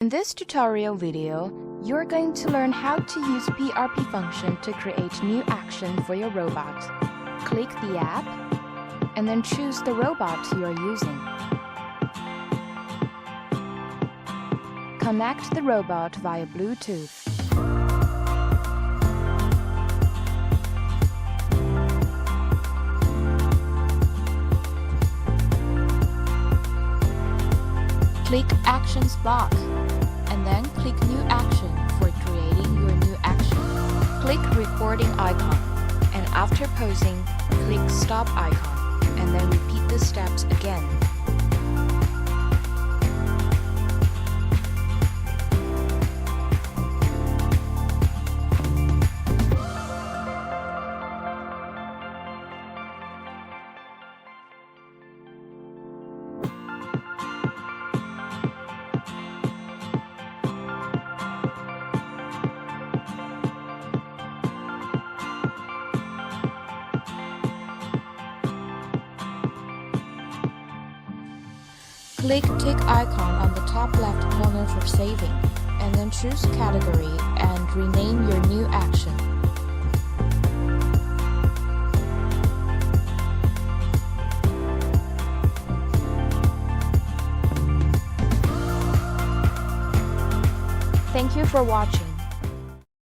In this tutorial video, you're going to learn how to use PRP function to create new action for your robot. Click the app, and then choose the robot you are using. Connect the robot via Bluetooth. Click Actions block, and then click New Action for creating your new action. Click Recording icon, and after pausing, click Stop icon, and then repeat the steps again. Click Tick icon on the top left corner for saving, and then choose Category and rename your new action. Thank you for watching.